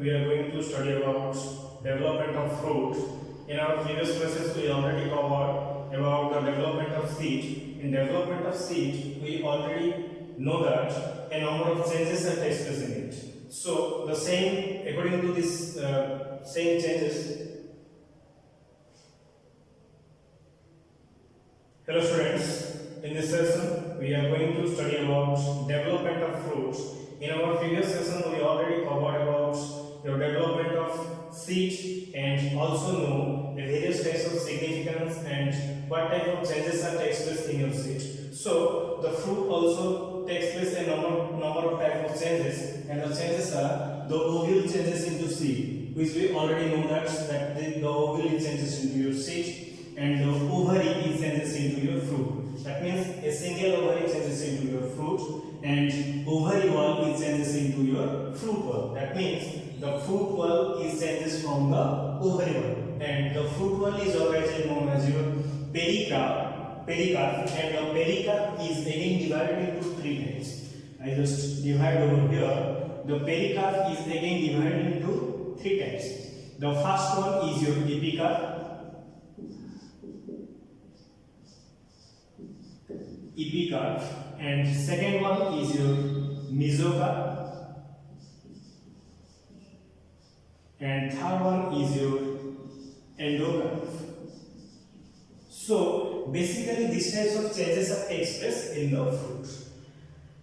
we are going to study about development of fruit. In our previous classes, we already covered about the development of seed. In development of seed, we already know that a number of changes are takes place in it. So the same, according to this same changes. Hello students, in this session we are going to study about development of fruits. In our previous session we already covered about your development of seed and also know the various types of significance and what type of changes are takes place in your seed. So the fruit also takes place a number of type of changes, and the changes are the ovule changes into seed, which we already know that the ovule changes into your seed and the ovary is changes into your fruit. That means a single ovary changes into your fruit and ovary wall is changes into your fruit wall. That means the fruit wall is changes from the ovary wall, and the fruit wall is always known as your pericarp, and the pericarp is again divided into three types. I just divide over here. The pericarp is again divided into three types. The first one is your epicarp. And second one is your mesocarp, and third one is your endocarp. So basically these types of changes are takes place in the fruit.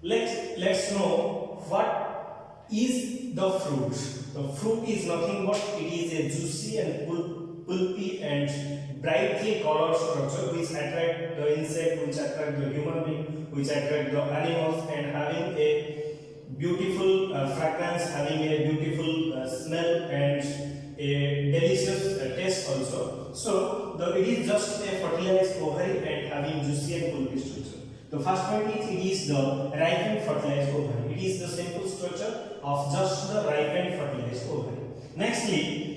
Let's know what is the fruit. The fruit is nothing but it is a juicy and pulpy and brightly colored structure which attract the insect, which attract the human being, which attract the animals, and having a beautiful fragrance, having a beautiful smell and a delicious taste also. So it is just a fertilized ovary and having juicy and pulpy structure. The first point is it is the ripened fertilized ovary. It is the simple structure of just the ripened fertilized ovary. Nextly,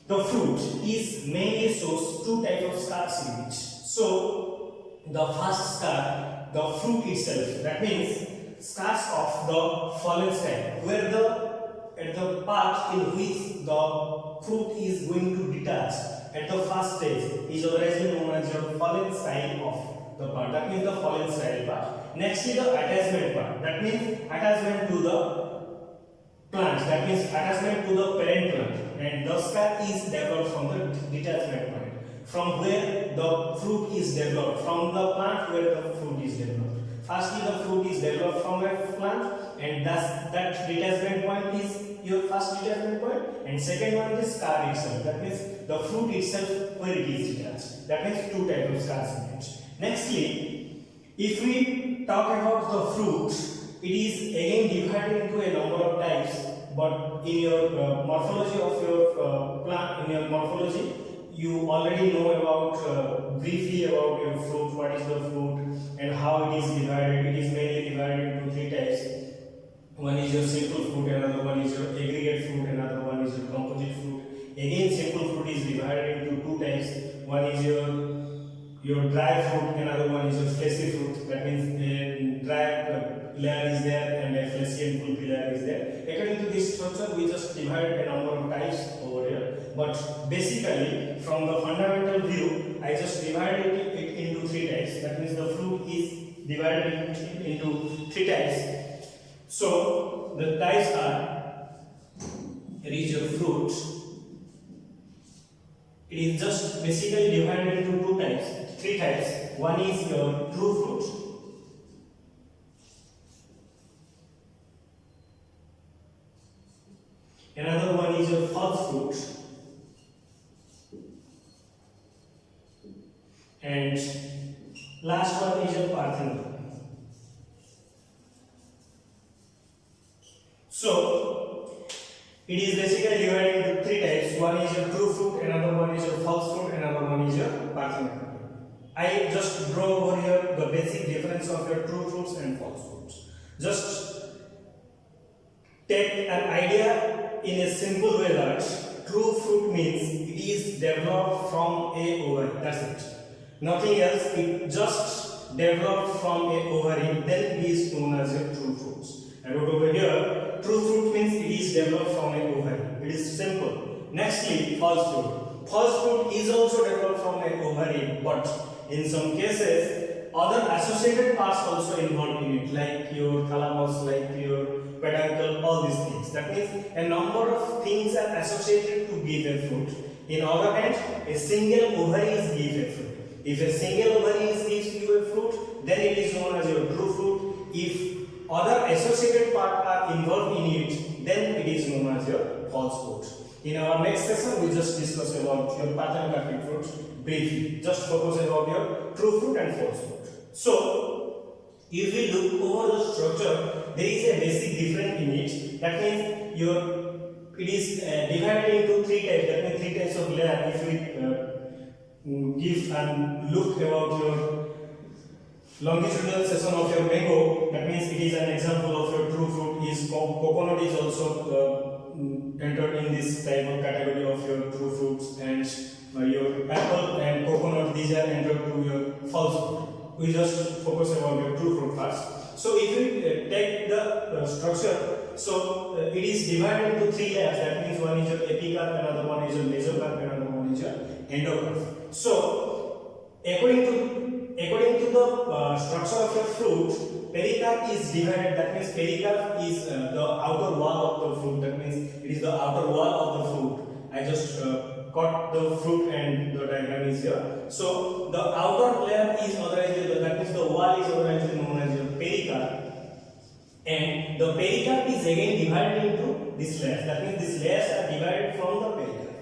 the fruit is mainly shows two types of scars in it. So the first scar, the fruit itself, that means scars of the fallen style, where at the part in which the fruit is going to detach at the first stage is already known as your fallen style of the part. That means the fallen style part. Next is the attachment part. That means attachment to the plant. That means attachment to the parent plant. And the scar is developed from the detachment point, from where the fruit is developed, from the plant where the fruit is developed. Firstly, the fruit is developed from a plant, and thus that detachment point is your first detachment point, and second one is scar itself. That means the fruit itself where it is detached. That means two types of scars in it. Nextly, if we talk about the fruit, it is again divided into a number of types. But in your morphology of your plant, in your morphology, you already know about briefly about your fruit, what is the fruit and how it is divided. It is mainly divided into three types. One is your simple fruit, another one is your aggregate fruit, another one is your composite fruit. Again, simple fruit is divided into two types. One is your dry fruit, another one is your fleshy fruit. That means a dry layer is there and a fleshy and pulpy layer is there. According to this structure, we just divide a number of types over here. But basically, from the fundamental view, I just divided it into three types. That means the fruit is divided into three types. So the types are, here is your fruit. It is just basically divided into three types. One is your true fruit. Another one is your false fruit. And last one is your parthenon. So it is basically divided into three types. One is your true fruit, another one is your false fruit, another one is your parthenon. I just draw over here the basic difference of your true fruits and false fruits. Just take an idea in a simple way that true fruit means it is developed from a ovary. That's it. Nothing else. It just developed from a ovary. Then it is known as a true fruits. I wrote over here, true fruit means it is developed from a ovary. Nextly, false fruit. False fruit is also developed from an ovary, but in some cases, other associated parts also involved in it, like your thalamus, like your peduncle, all these things. That means a number of things are associated to give a fruit. In other hand, a single ovary is give a fruit. If a single ovary gives you a fruit, then it is known as your true fruit. If other associated parts are involved in it, then it is known as your false fruit. In our next session, we just discuss about your parthenocarpic fruits briefly. Just focus about your true fruit and false fruit. So, if we look over the structure, there is a basic difference in it. That means it is divided into three types. That means three types of layer. If we give and look about your longitudinal section of your mango, that means it is an example of your true fruit. Is coconut is also entered in this type of category of your true fruits, and your apple and coconut, these are entered to your false fruit. We just focus about your true fruit first. So if we take the structure, so it is divided into three layers. That means one is your epicarp, another one is your mesocarp, another one is your endocarp. So according to the structure of your fruit, pericarp is divided. That means pericarp is the outer wall of the fruit. That means it is the outer wall of the fruit. I just cut the fruit and the diagram is here. So the outer layer is otherwise, that means the wall is otherwise known as your pericarp, and the pericarp is again divided into these layers. That means these layers are divided from the pericarp.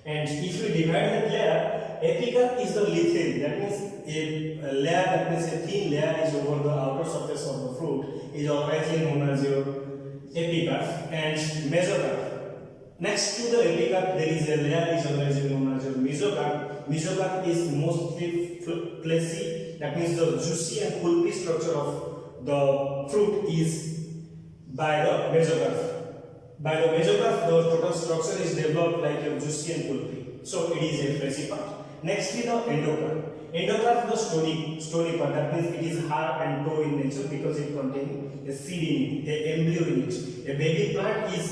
And if you divide that layer, epicarp is the little. That means a layer, that means a thin layer is over the outer surface of the fruit, is otherwise known as your epicarp. And mesocarp, next to the epicarp there is a layer is otherwise known as your mesocarp. Mesocarp is mostly fleshy. That means the juicy and pulpy structure of the fruit is by the mesocarp. By the mesocarp, the total structure is developed like your juicy and pulpy. So it is a fleshy part. Nextly, the endocarp. Endocarp, the stony part. That means it is hard and tough in nature because it contains a seed in it, an embryo in it. A baby plant is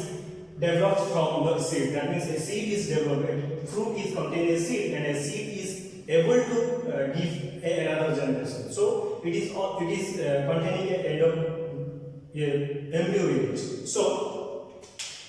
developed from the seed. That means a seed is developed. A fruit is containing a seed, and a seed is able to give another generation. So it is containing an embryo in it. So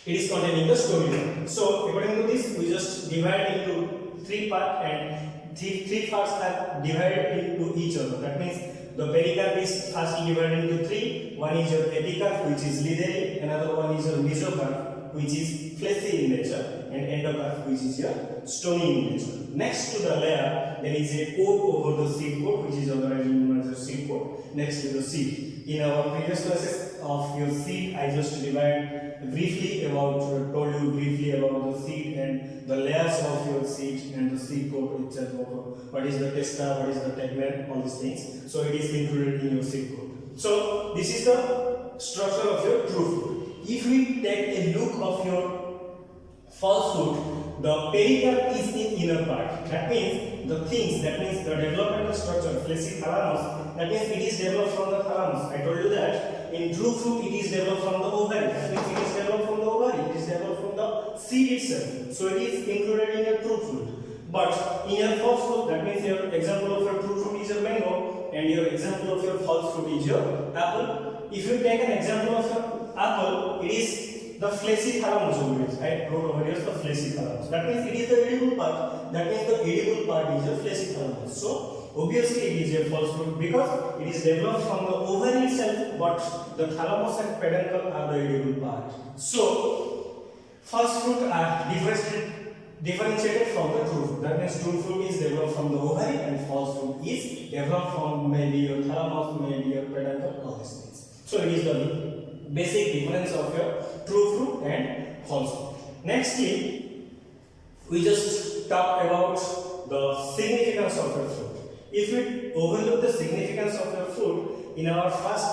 it is containing the stony part. So according to this, we just divide into three parts, and three parts are divided into each other. That means the pericarp is firstly divided into three. One is your epicarp, which is leathery. Another one is your mesocarp, which is fleshy in nature, and endocarp, which is your stony in nature. Next to the layer, there is a coat over the seed coat, which is otherwise known as a seed coat. Next to the seed. In our previous classes of your seed, I just told you briefly about the seed and the layers of your seed and the seed coat itself. What is the testa, what is the tegmen, all these things. So it is included in your seed coat. So this is the structure of your true fruit. If we take a look of your false fruit, the pericarp is in inner part. That means the developmental structure, fleshy thalamus, that means it is developed from the thalamus. I told you that in true fruit it is developed from the ovary. That means it is developed from the ovary. It is developed from the seed itself. So it is included in your true fruit. But in your false fruit, that means your example of your true fruit is your mango, and your example of your false fruit is your apple. If you take an example of your apple, it is the fleshy thalamus always. I wrote over here the fleshy thalamus. That means it is the edible part. That means the edible part is the fleshy thalamus. So obviously it is a false fruit because it is developed from the ovary itself, but the thalamus and peduncle are the edible part. So false fruit are differentiated from the true fruit. That means true fruit is developed from the ovary, and false fruit is developed from maybe your thalamus, maybe your peduncle, all these things. So it is the basic difference of your true fruit and false fruit. Nextly, we just talk about the significance of your fruit. If we overlook the significance of your fruit, in our first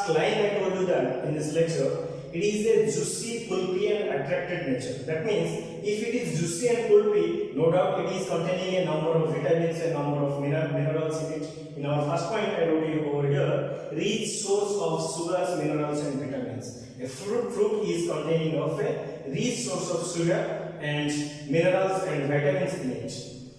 line I told you that in this lecture, it is a juicy, pulpy and attractive nature. That means if it is juicy and pulpy, no doubt it is containing a number of vitamins and number of minerals in it. In our first point I wrote you over here, rich source of sugars, minerals and vitamins. A fruit is containing of a rich source of sugar and minerals and vitamins in it.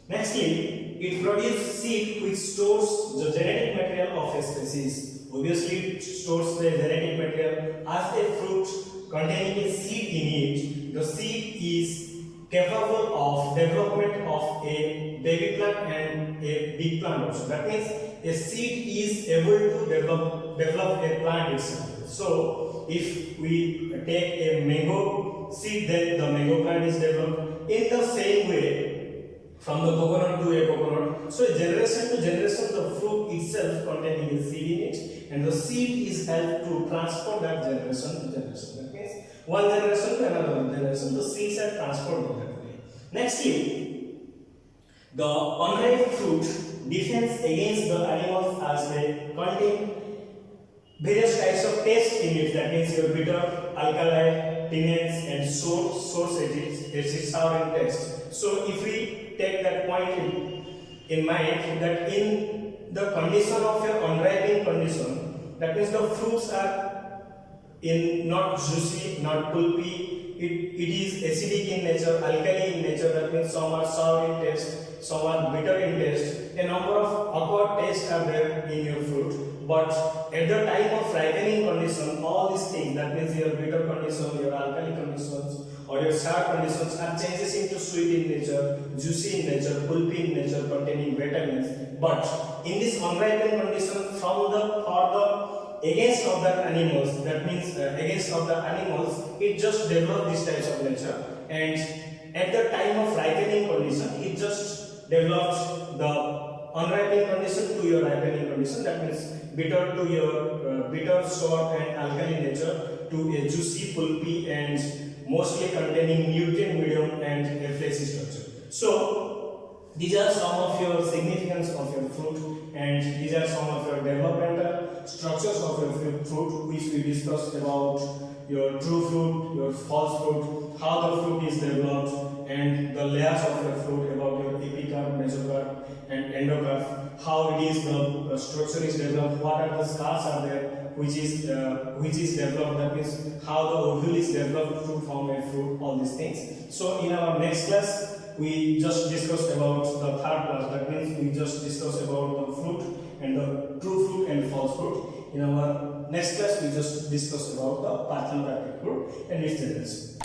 Nextly, it produces seed which stores the genetic material of a species. Obviously, it stores the genetic material as a fruit containing a seed in it. The seed is capable of development of a baby plant and a big plant also. That means a seed is able to develop a plant itself. So if we take a mango seed, then the mango plant is developed. In the same way, from the coconut to a coconut, so generation to generation, the fruit itself containing a seed in it, and the seed is helped to transfer that generation to generation. That means one generation to another generation, the seeds are transferred in that way. Nextly, the unripe fruit defends against the animals as they contain various types of taste in it. That means your bitter, alkali, tannins, and source acids are in taste. So if we take that point in mind, that in the condition of your unripening condition, that means the fruits are in not juicy, not pulpy, it is acidic in nature, alkali in nature. That means some are sour in taste, some are bitter in taste. A number of awkward tastes are there in your fruit. But at the time of ripening condition, all these things, that means your bitter condition, your alkali conditions, or your sour conditions are changes into sweet in nature, juicy in nature, pulpy in nature, containing vitamins. But in this unripened condition, from the against of the animals, that means against of the animals, it just develop these types of nature, and at the time of ripening condition, it just develops the unripening condition to your ripening condition. That means bitter to your bitter, sour, and alkaline nature to a juicy, pulpy, and mostly containing nutrient medium and a fleshy structure. So these are some of your significance of your fruit, and these are some of your developmental structures of your fruit, which we discussed about your true fruit, your false fruit, how the fruit is developed, and the layers of your fruit, about your epicarp, mesocarp, and endocarp, how it is the structure is developed, what are the scars are there, which is developed. That means how the ovule is developed to form a fruit. All these things. So in our next class, we just discussed about the third class. That means we just discussed about the fruit and the true fruit and false fruit. In our next class, we just discussed about the parthenocarpic fruit and its genus.